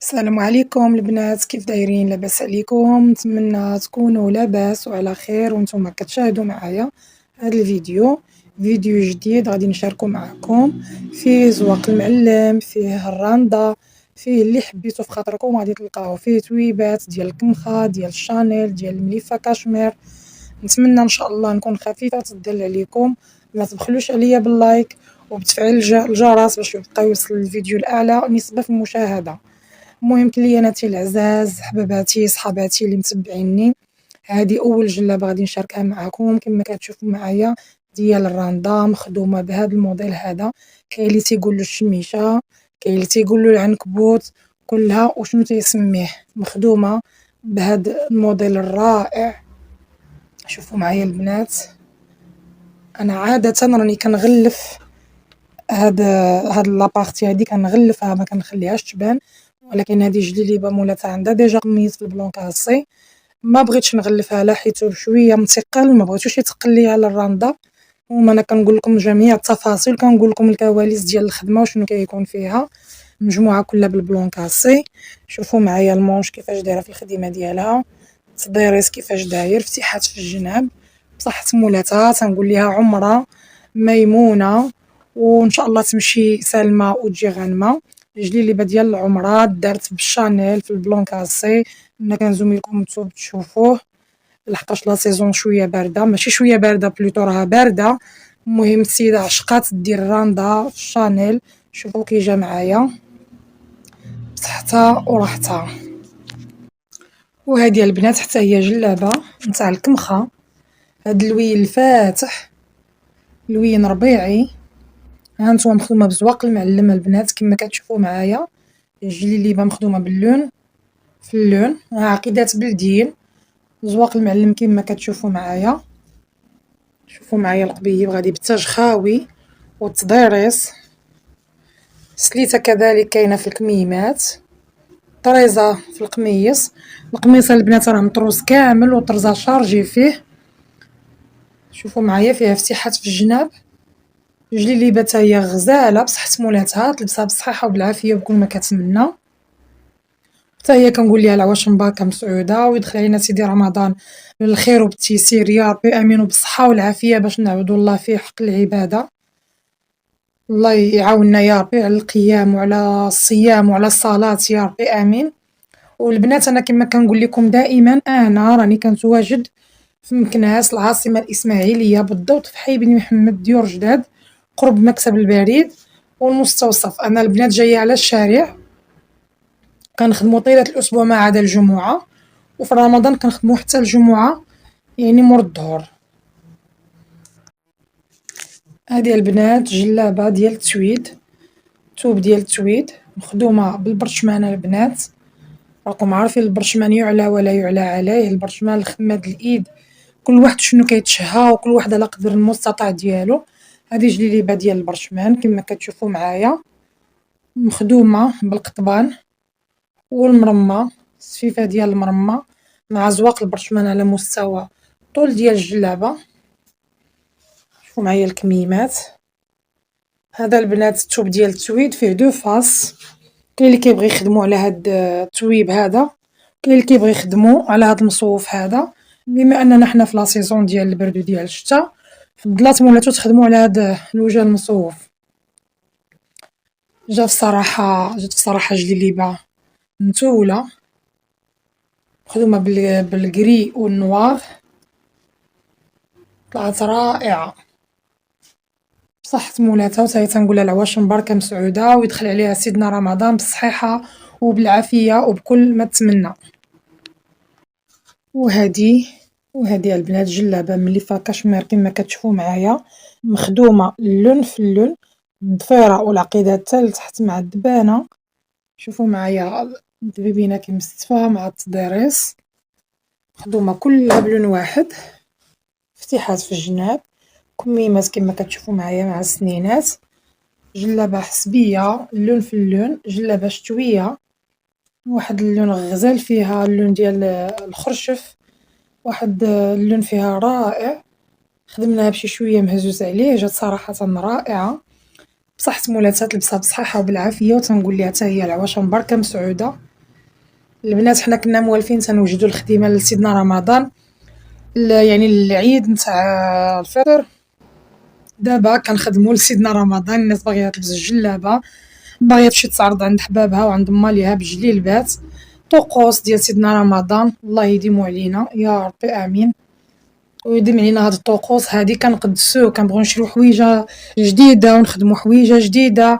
السلام عليكم البنات، كيف دايرين؟ لاباس عليكم؟ نتمنى تكونوا لاباس وعلى خير وانتم كتشاهدوا معايا هذا الفيديو. فيديو جديد غادي نشاركه معكم، فيه زواق المعلم، فيه الراندا، فيه اللي حبيتو في خاطركم. غادي تلقاو فيه تويبات ديال الكمخة، ديال شانيل، ديال المليفة كاشمير. نتمنى ان شاء الله نكون خفيفة تدل عليكم. ما تبخلوش عليا باللايك وبتفعيل الجرس باش يبقى يوصل الفيديو الاعلى نسبة في المشاهدة. المهم كلياناتي العزاز، حباباتي، صحاباتي اللي متبعيني، هذه اول جلابه غادي نشاركها معكم كما كتشوفوا معايا، ديال الراندا، مخدومه بهذا الموديل هذا. كاين اللي تيقول له الشميشه، كاين اللي تيقول له العنكبوت، كلها وشنو تيسميه، مخدومه بهذا الموديل الرائع. شوفوا معايا البنات، انا عاده راني كنغلف هاد لابارتي هادي، كنغلفها ما كنخليهاش تبان، ولكن هذه جليبه مولاتها عندها ديجا قميص في البلون كاسي، ما بغيتش نغلفها لا حيت شويه مثقل، ما بغيتوش يثقل ليا على الراندا. وما انا كنقول لكم جميع التفاصيل، كنقول لكم الكواليس ديال الخدمه وشنو كيكون فيها. مجموعه كلها بالبلون كاسي. شوفوا معايا المونش كيفاش دايره في الخدمه ديالها، التضيريس كيفاش داير، فتحات في الجناب، بصحة مولاتها تنقول ليها عمره ميمونه، وان شاء الله تمشي سالمه وتجي غانمه. الجليبه ديال العمره دارت بالشانيل في البلون كاسي، انا كنزوم لكم نتوما تشوفوه، لحقاش لا سيزون شويه بارده، ماشي شويه بارده بلوتو راها بارده. المهم السيده عشقات دير راندا في شانيل. شوفوا كي جا معايا بصحتها وراحتها. وهذه البنات حتى هي جلابه نتاع الكمخه، هاد اللوين الفاتح، لوين ربيعي. ها نتوما مخدومه بزواق المعلم البنات كما كتشوفوا معايا، الجليبه مخدومه باللون، في اللون ها عقيدات بلديين، زواق المعلم كما كتشوفوا معايا. شوفوا معايا القبيب غادي بالتاج خاوي والتضيريس، سليته كذلك كاينه في الكميمات، طريزه في القميص. القميص البنات راه مطروز كامل وطرزه شارجي فيه. شوفوا معايا فيها فتحات في الجناب، جليبه تا هي غزاله بصحة مولاتها، تلبسها بالصحه وبالعافيه وبكل ما كتمنى. حتى هي كنقول ليها العواش مباركه مسعوده، ويدخل علينا سيدي رمضان بالخير وبالتيسير يا ربي امين، وبالصحه والعافيه باش نعبدوا الله فيه حق العباده. الله يعاوننا يا ربي على القيام وعلى الصيام وعلى الصلاة يا ربي آمين. والبنات أنا كما كنقول لكم دائما، أنا راني كنتواجد في مكناس العاصمة الإسماعيلية، بالضبط في حي بن محمد ديور جداد، قرب مكتب البريد والمستوصف. أنا البنات جاية على الشارع، كنخدمو طيلة الأسبوع ما عدا الجمعة، وفي رمضان كنخدمو حتى الجمعة، يعني مور الظهر. هذه البنات جلابة ديال التسويد، توب ديال التسويد مخدومة بالبرشمان البنات. راكم عارفين البرشمان يعلى ولا يعلى عليه، البرشمان الخماد الإيد، كل واحد شنو كيتشهى وكل واحد على قدر المستطاع ديالو. هذه جليبة ديال البرشمان كما كتشوفوا معايا، مخدومة بالقطبان والمرمى، السفيفة ديال المرمى مع زواق البرشمان على مستوى طول ديال الجلابة. شوفوا معايا الكميمات. هذا البنات التوب ديال التسويد فيه دو فاس، كاين اللي كيبغي يخدمو على هاد التويب هذا، كاين اللي كيبغي يخدمو على هاد المصوف هذا. بما اننا حنا في لا سيزون ديال البرد وديال الشتا، فضلات مولاتو تخدمو على هاد الوجه المصوف. جات في صراحة جليبة متولة مخدومة بالكري والنوار، طلعت رائعة بصحة مولاتها، وتا هي تنقولها العواش مباركة مسعودة، ويدخل عليها سيدنا رمضان بالصحيحة وبالعافية وبكل ما تمنى. وهادي البنات جلابة مليفة كشمير كما كتشوفوا معايا، مخدومة اللون في اللون، الضفيرة والعقيدات حتى لتحت مع الدبانة. شوفوا معايا الدبيبينة كي مستفاها مع التضيريس، مخدومة كلها بلون واحد، فتحات في الجناب، كميمات كما كتشوفوا معايا مع السنينات. جلابة حسبية اللون في اللون، جلابة شتوية، واحد اللون غزال فيها اللون ديال الخرشف، واحد اللون فيها رائع، خدمناها بشي شوية مهزوز عليه، جات صراحة رائعة بصحة مولاتها، تلبسها بصحيحة وبالعافية، وتنقول ليها حتى هي العواشة مباركة مسعودة. البنات حنا كنا موالفين تنوجدو الخديمة لسيدنا رمضان، يعني العيد نتاع الفطر. دابا كنخدمو لسيدنا رمضان، الناس باغية تلبس الجلابة، باغية تمشي تعرض عند حبابها وعند ماليها بجليلبات، طقوس ديال سيدنا رمضان. الله يديمو علينا يا ربي آمين، ويديم علينا هاد الطقوس هادي. كنقدسوه، كنبغيو نشريو حويجة جديدة ونخدمو حويجة جديدة،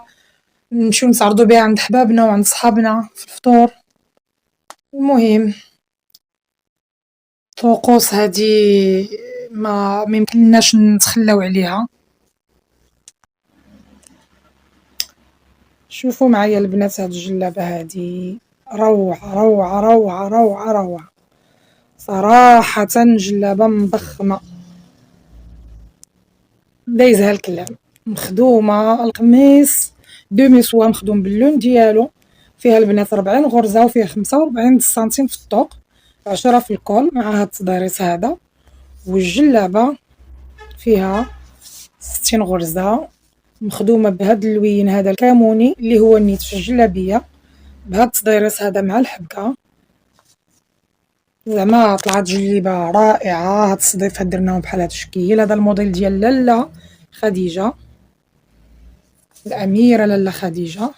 نمشيو نتعرضو بها عند حبابنا وعند صحابنا في الفطور. المهم الطقوس هادي ما ميمكنلناش نتخلاو عليها. شوفوا معايا البنات هاد الجلابة هادي روعة روعة روعة روعة روعة، صراحة جلابة مضخمة دايزها الكلام، مخدومة القميص دوميسوا مخدوم باللون ديالو، فيها البنات 40 غرزة وفيه 45 سنتيم في الطوق، 10 في الكول مع هاد التضاريس هذا. والجلابة فيها 60 غرزة مخدومة بهاد اللوين هذا الكاموني اللي هو النيت في الجلابية، بهاد التضيريس هذا مع الحبكة. زعما طلعت جليبة رائعة. هاد الصديف درناهم بحال هاد الشكل. هذا الموديل ديال لالا خديجة، الأميرة لالا خديجة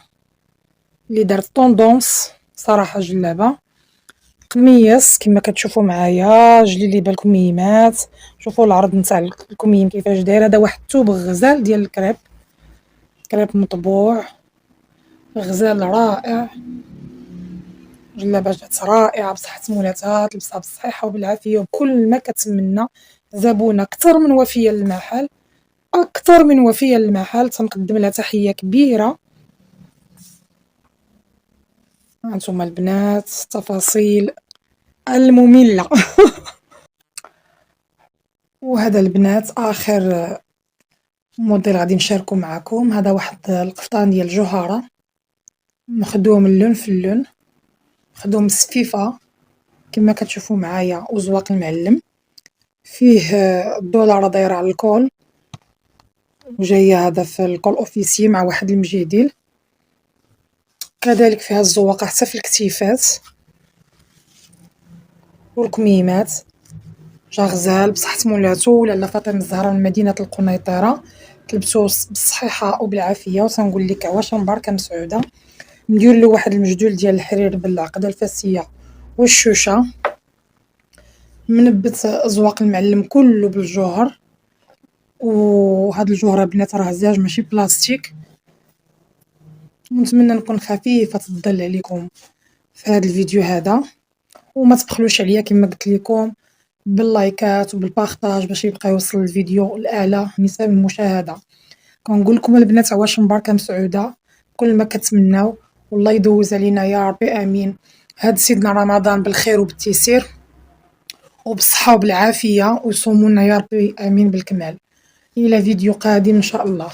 اللي دارت طوندونس صراحة جلابة. قميص كما كتشوفوا معايا جليبة الكميمات، شوفوا العرض نتاع الكميم كيفاش داير. هذا واحد الثوب غزال ديال الكريب، كريب مطبوع غزال رائع. جلابة جات رائعة بصحة مولاتها، تلبسها بالصحيحة وبالعافية وبكل ما كتمنى. زبونة أكثر من وفية للمحل، أكثر من وفية للمحل، تنقدم لها تحية كبيرة. هانتوما البنات التفاصيل المملة. وهذا البنات آخر موديل غادي نشاركو معاكم. هذا واحد القفطان ديال جوهرة مخدوم اللون في اللون، مخدوم سفيفة كما كتشوفوا معايا وزواق المعلم، فيه الدولارة دايرة على الكول وجاية هذا في الكول اوفيسي مع واحد المجيديل، كذلك فيها الزواقة حتى في الكتيفات والكميمات. جا غزال بصحة مولاتو لالا فاطمة الزهراء من مدينة القنيطرة، تلبسوه بالصحيحة وبالعافية. وتنقول لك عواشة مباركة مسعودة. ندير له واحد المجدول ديال الحرير بالعقدة الفاسية والشوشة، منبت زواق المعلم كله بالجوهر. وهاد الجوهرة بنات راه زاج ماشي بلاستيك. ونتمنى نكون خفيفة الظل عليكم في هاد الفيديو هذا، وما تبخلوش عليا كما قلت لكم باللايكات وبالبارطاج باش يبقى يوصل الفيديو لاعلى نسب المشاهده. كنقول لكم البنات عواش مباركه مسعوده كل ما كتمناو، والله يدوز علينا يا ربي امين هاد سيدنا رمضان بالخير وبالتيسير وبالصحه وبالعافيه، ويصومونا يا ربي امين بالكمال. الى فيديو قادم ان شاء الله.